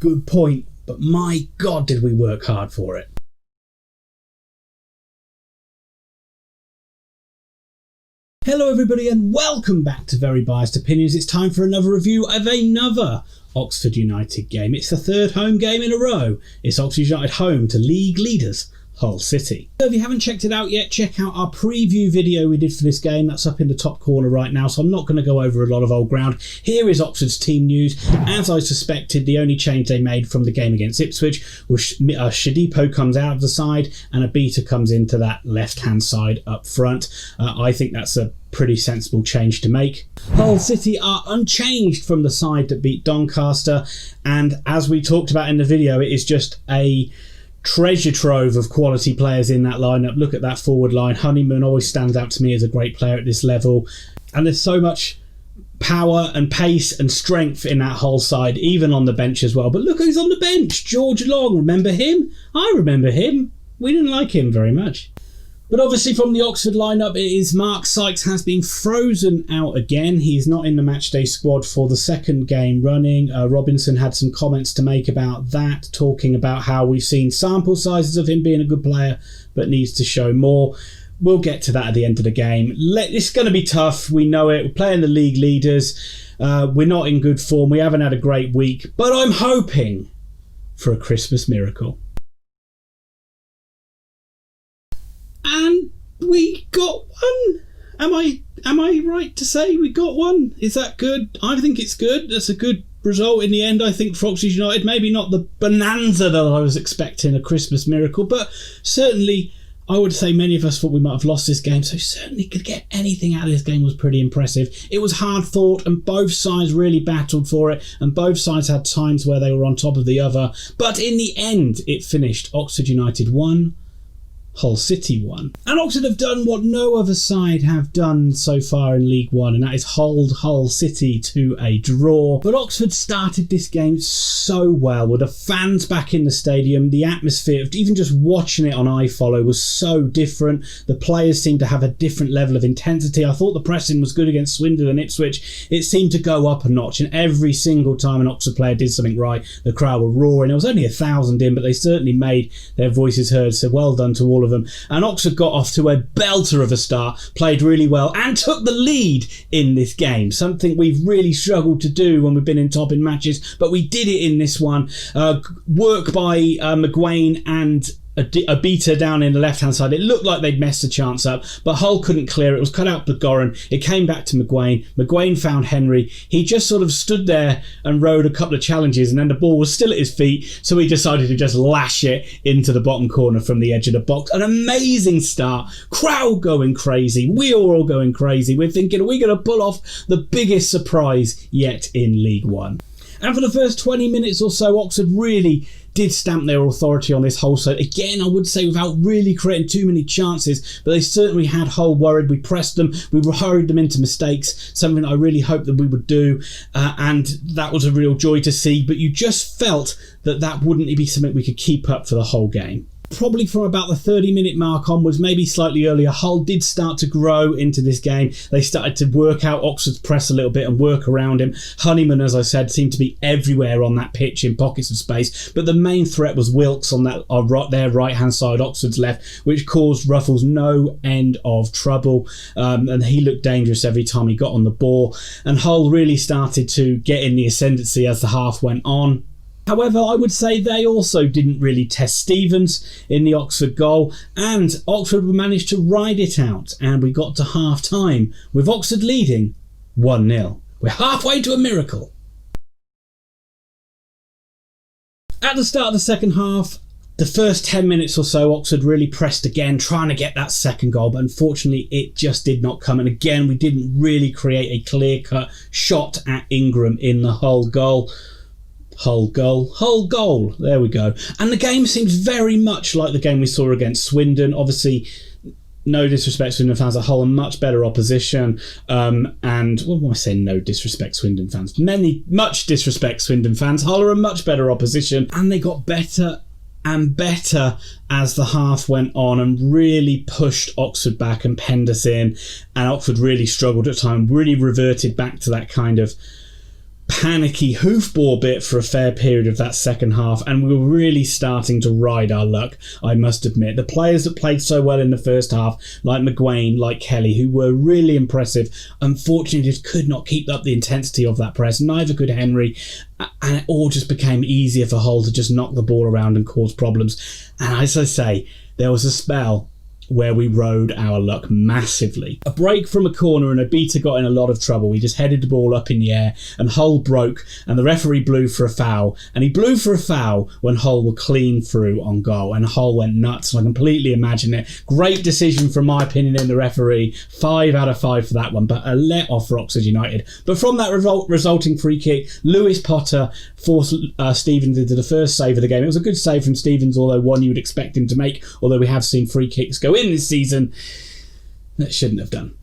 good point, but my God, did we work hard for it. Hello everybody and welcome back to Very Biased Opinions. It's time for another review of another Oxford United game. It's the third home game in a row. It's Oxford United home to league leaders Hull City. So if you haven't checked it out yet, check out our preview video we did for this game. That's up in the top corner right now, so I'm not going to go over a lot of old ground. Here is Oxford's team news. As I suspected, the only change they made from the game against Ipswich was Shadipo comes out of the side and Abita comes into that left-hand side up front. I think that's a pretty sensible change to make. Hull City are unchanged from the side that beat Doncaster, and as we talked about in the video, it is just a treasure trove of quality players in that lineup. Look at that forward line. Honeyman always stands out to me as a great player at this level, and there's so much power and pace and strength in that whole side, even on the bench as well. But look who's on the bench. George Long, remember him? I remember him. We didn't like him very much. But obviously from the Oxford lineup, it is Mark Sykes has been frozen out again. He's not in the matchday squad for the second game running. Robinson had some comments to make about that, talking about how we've seen sample sizes of him being a good player, but needs to show more. We'll get to that at the end of the game. It's going to be tough. We know it. We're playing the league leaders. We're not in good form. We haven't had a great week, but I'm hoping for a Christmas miracle. And we got one. Am I right to say we got one? Is that good? I think it's good. That's a good result in the end, I think, for Oxford United. Maybe not the bonanza that I was expecting, a Christmas miracle, but certainly I would say many of us thought we might have lost this game, so certainly could get anything out of this game was pretty impressive. It was hard fought and both sides really battled for it, and both sides had times where they were on top of the other, but in the end it finished Oxford United 1, Hull City 1. And Oxford have done what no other side have done so far in League One, and that is hold Hull City to a draw. But Oxford started this game so well, with the fans back in the stadium. The atmosphere, even just watching it on iFollow, was so different. The players seemed to have a different level of intensity. I thought the pressing was good against Swindon and Ipswich. It seemed to go up a notch, and every single time an Oxford player did something right, the crowd were roaring. There was only 1,000 in, but they certainly made their voices heard, so well done to all of them. And Oxford got off to a belter of a start, played really well and took the lead in this game, something we've really struggled to do when we've been in top in matches, but we did it in this one. Work by McGuane and a beater down in the left hand side. It looked like they'd messed the chance up, but Hull couldn't clear it. It was cut out by Goran. It came back to McGuane. McGuane found Henry. He just sort of stood there and rode a couple of challenges, and then the ball was still at his feet, so he decided to just lash it into the bottom corner from the edge of the box. An amazing start. Crowd going crazy. We were all going crazy. We're thinking, are we going to pull off the biggest surprise yet in League One? And for the first 20 minutes or so, Oxford really did stamp their authority on this Hull side. Again, I would say without really creating too many chances, but they certainly had Hull worried. We pressed them, we hurried them into mistakes, something I really hoped that we would do, and that was a real joy to see, but you just felt that that wouldn't be something we could keep up for the whole game. Probably from about the 30-minute mark onwards, maybe slightly earlier, Hull did start to grow into this game. They started to work out Oxford's press a little bit and work around him. Honeyman, as I said, seemed to be everywhere on that pitch in pockets of space, but the main threat was Wilkes on that their right-hand side, Oxford's left, which caused Ruffles no end of trouble, and he looked dangerous every time he got on the ball, and Hull really started to get in the ascendancy as the half went on. However, I would say they also didn't really test Stevens in the Oxford goal, and Oxford managed to ride it out, and we got to half-time with Oxford leading 1-0. We're halfway to a miracle. At the start of the second half, the first 10 minutes or so, Oxford really pressed again, trying to get that second goal, but unfortunately it just did not come. And again, we didn't really create a clear-cut shot at Ingram in the Hull goal. Hull goal, there we go. And the game seems very much like the game we saw against Swindon. Obviously, no disrespect, Swindon fans, are Hull a much better opposition. And what am I saying? No disrespect, Swindon fans. Much disrespect, Swindon fans. Hull are a much better opposition, and they got better and better as the half went on and really pushed Oxford back and penned us in. And Oxford really struggled at times, really reverted back to that kind of panicky hoofball bit for a fair period of that second half, and we were really starting to ride our luck, I must admit. The players that played so well in the first half, like McGuane, like Kelly, who were really impressive, unfortunately just could not keep up the intensity of that press. Neither could Henry, and it all just became easier for Hull to just knock the ball around and cause problems. And as I say, there was a spell where we rode our luck massively. A break from a corner and Abita got in a lot of trouble. We just headed the ball up in the air and Hull broke, and the referee blew for a foul, and he blew for a foul when Hull were clean through on goal, and Hull went nuts, and I completely imagine it. Great decision from my opinion in the referee. 5 out of 5 for that one, but a let off for Oxford United. But from that resulting free kick, Lewis Potter forced Stevens into the first save of the game. It was a good save from Stevens, although one you would expect him to make, although we have seen free kicks go in this season that shouldn't have done.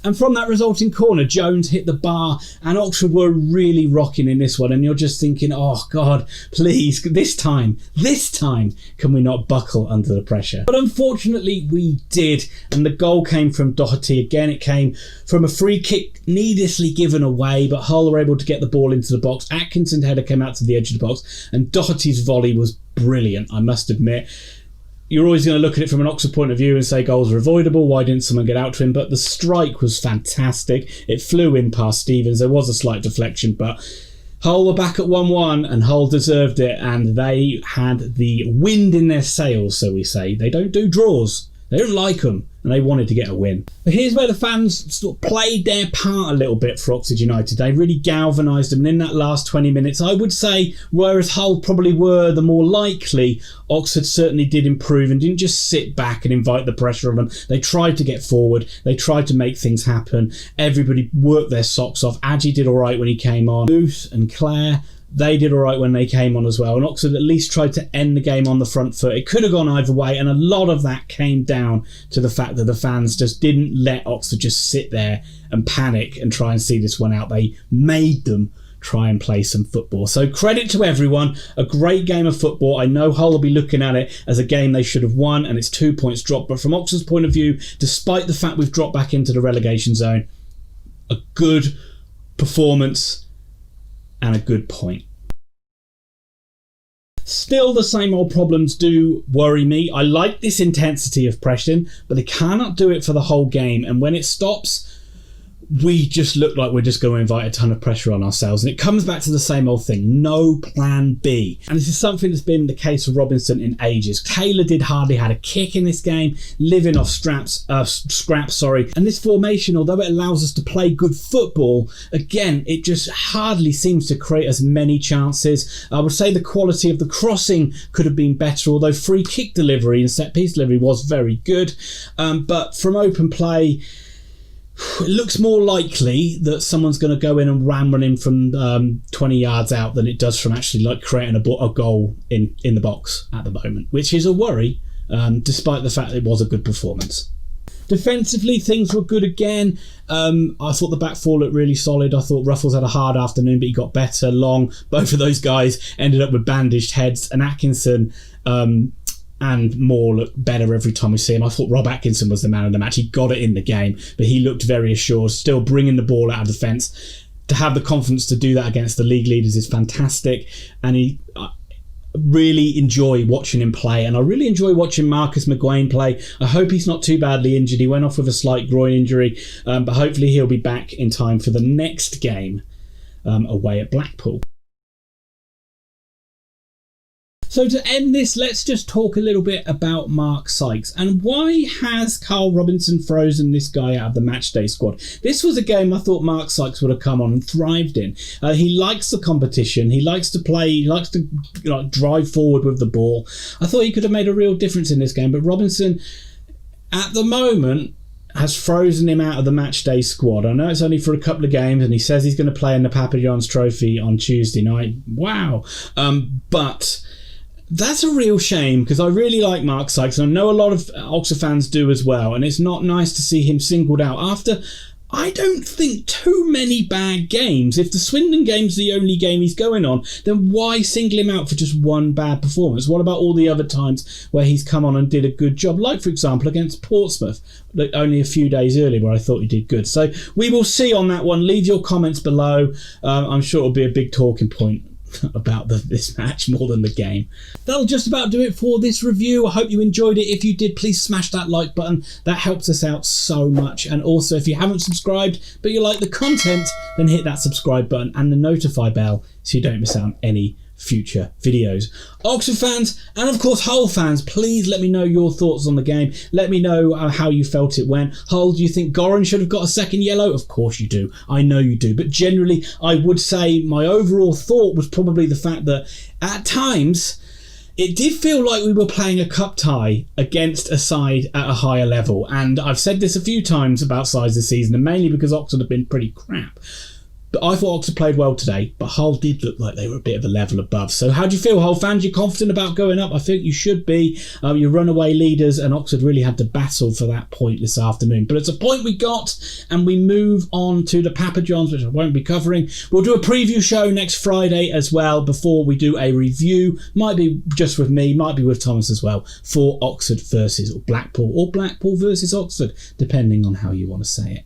And from that resulting corner, Jones hit the bar, and Oxford were really rocking in this one, and you're just thinking, oh God, please, this time, can we not buckle under the pressure? But unfortunately we did, and the goal came from Doherty again. It came from a free kick needlessly given away, but Hull were able to get the ball into the box. Atkinson's header came out to the edge of the box, and Doherty's volley was brilliant, I must admit. You're always going to look at it from an Oxford point of view and say goals are avoidable. Why didn't someone get out to him? But the strike was fantastic. It flew in past Stevens. There was a slight deflection, but Hull were back at 1-1, and Hull deserved it, and they had the wind in their sails, so we say. They don't do draws. They don't like them, and they wanted to get a win. But here's where the fans sort of played their part a little bit for Oxford United. They really galvanised them, and in that last 20 minutes, I would say, whereas Hull probably were the more likely, Oxford certainly did improve and didn't just sit back and invite the pressure on them. They tried to get forward. They tried to make things happen. Everybody worked their socks off. Adji did all right when he came on. Booth and Clare, they did all right when they came on as well, and Oxford at least tried to end the game on the front foot. It could have gone either way, and a lot of that came down to the fact that the fans just didn't let Oxford just sit there and panic and try and see this one out. They made them try and play some football. So credit to everyone. A great game of football. I know Hull will be looking at it as a game they should have won, and it's 2 points dropped, but from Oxford's point of view, despite the fact we've dropped back into the relegation zone, a good performance and a good point. Still, the same old problems do worry me. I like this intensity of pressing, but they cannot do it for the whole game, and when it stops, we just look like we're just going to invite a ton of pressure on ourselves, and it comes back to the same old thing. No plan B. And this is something that's been the case for Robinson in ages. Taylor did hardly had a kick in this game, living off scraps. And this formation, although it allows us to play good football, again, it just hardly seems to create as many chances. I would say the quality of the crossing could have been better, although free kick delivery and set piece delivery was very good. But from open play, it looks more likely that someone's going to go in and ram one in from 20 yards out than it does from actually like creating a goal in the box at the moment, which is a worry, despite the fact it was a good performance. Defensively, things were good again. I thought the back four looked really solid. I thought Ruffles had a hard afternoon, but he got better. Long, both of those guys ended up with bandaged heads, and Atkinson and Moore look better every time we see him. I thought Rob Atkinson was the man of the match. He got it in the game, but he looked very assured, still bringing the ball out of the fence. To have the confidence to do that against the league leaders is fantastic, and I really enjoy watching him play, and I really enjoy watching Marcus McGuane play. I hope he's not too badly injured. He went off with a slight groin injury, but hopefully he'll be back in time for the next game away at Blackpool. So to end this, let's just talk a little bit about Mark Sykes. And why has Carl Robinson frozen this guy out of the matchday squad? This was a game I thought Mark Sykes would have come on and thrived in. He likes the competition. He likes to play. He likes to drive forward with the ball. I thought he could have made a real difference in this game. But Robinson, at the moment, has frozen him out of the matchday squad. I know it's only for a couple of games, and he says he's going to play in the Papa John's Trophy on Tuesday night. Wow. But that's a real shame, because I really like Mark Sykes, and I know a lot of Oxford fans do as well, and it's not nice to see him singled out after I don't think too many bad games. If the Swindon game's the only game he's going on, then why single him out for just one bad performance? What about all the other times where he's come on and did a good job? Like, for example, against Portsmouth, only a few days earlier, where I thought he did good. So we will see on that one. Leave your comments below. I'm sure it'll be a big talking point about this match more than the game. That'll just about do it for this review. I hope you enjoyed it. If you did, please smash that like button. That helps us out so much. And also, if you haven't subscribed but you like the content, then hit that subscribe button and the notify bell so you don't miss out on any future videos. Oxford fans, and of course Hull fans, please let me know your thoughts on the game. Let me know how you felt it went. Hull, do you think Goran should have got a second yellow? Of course you do. I know you do. But generally, I would say my overall thought was probably the fact that at times it did feel like we were playing a cup tie against a side at a higher level. And I've said this a few times about sides this season, and mainly because Oxford have been pretty crap. But I thought Oxford played well today, but Hull did look like they were a bit of a level above. So how do you feel, Hull fans? You confident about going up? I think you should be. You're runaway leaders, and Oxford really had to battle for that point this afternoon. But it's a point we got, and we move on to the Papa Johns, which I won't be covering. We'll do a preview show next Friday as well before we do a review. Might be just with me, might be with Thomas as well, for Oxford versus Blackpool, or Blackpool versus Oxford, depending on how you want to say it.